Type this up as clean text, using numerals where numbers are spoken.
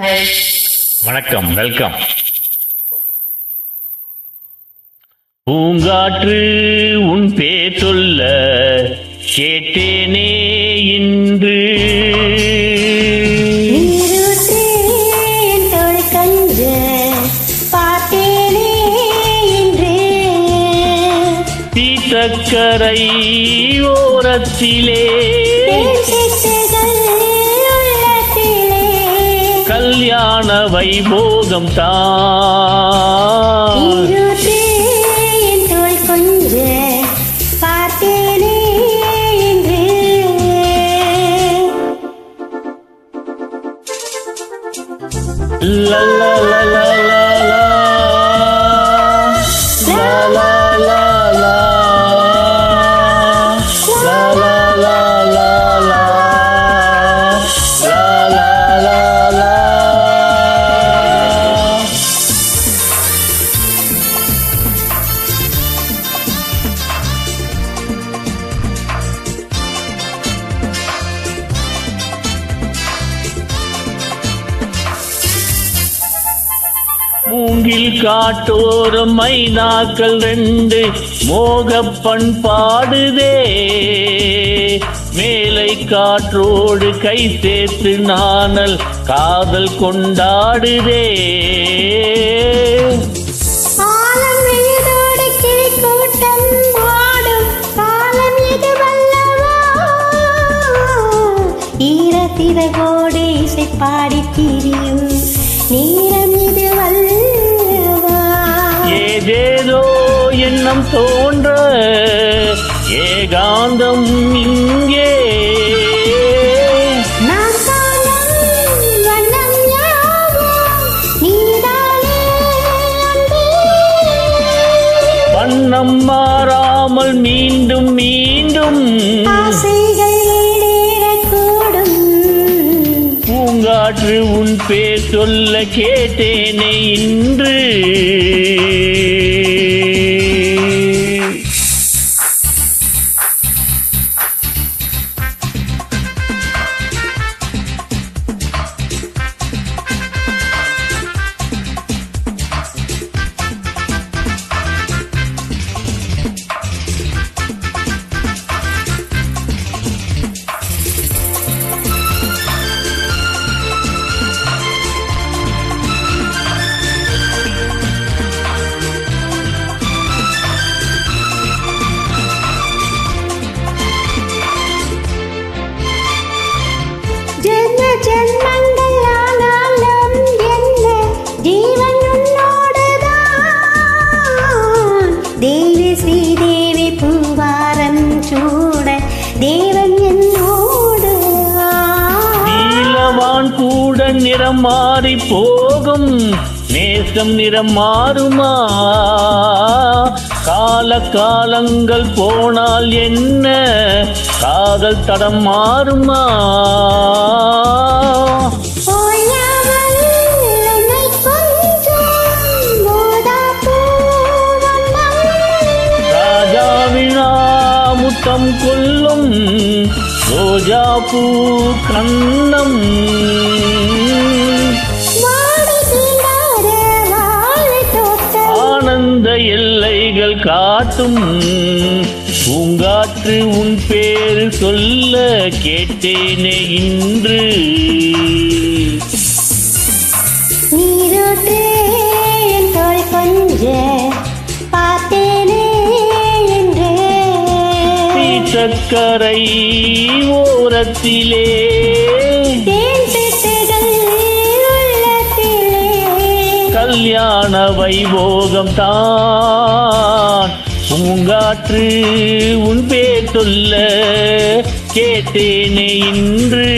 வணக்கம், வெல்கம். பூங்காற்று உன் பேர் சொல்ல கேட்டேனே இன்று. தீர்த்தக்கரை ஓரத்திலே கல்யாண வைபோகம் தான். La la la la la la la la la la la la la la la la la la. மூங்கில் காட்டோரம் மைனாக்கள் ரெண்டு மோகப்பண் பாடுதே. மேலை காற்றோடு கை சேர்த்து நானல் காதல் கொண்டாடுதே. ஈரத்திரகோடு இசை பாடி திரியும் நீரம் இது வல்லவா. ஏதேதோ எண்ணம் தோன்ற ஏகாந்தம் இங்கே. வண்ணம் மாறாமல் மீண்டும் மீண்டும் பூங்காற்று உன் பேர் சொல்ல கேட்டேனே இன்று. ஜென்மங்கள் ஆனாலும் என்ன ஜீவன் உன்னோடுதான். தேவி ஸ்ரீதேவி பூவாரம் சூட தேவன் என்னோடு. நீலவான் கூட நிறம் மாறி போகும், நேசம் நிறம் மாறுமா? கால காலங்கள் போனால் என்ன காதல் தடம் மாறுமா? ராஜாவினா முத்தம் கொல்லும் ரோஜா பூ கண்ணம். ஆனந்த எல்லைகள் காட்டும் பூங்காற்று உன் பேரு சொல்ல கேட்டேனே இன்று. நீரோட்டே என் தோள் கொஞ்ச பார்த்தேனே என்று. தீர்த்தக்கரை ஓரத்திலே கல்யாண வைபோகம் தான். பூங்காற்று உன் பேர் சொல்ல கேட்டேனே இன்று.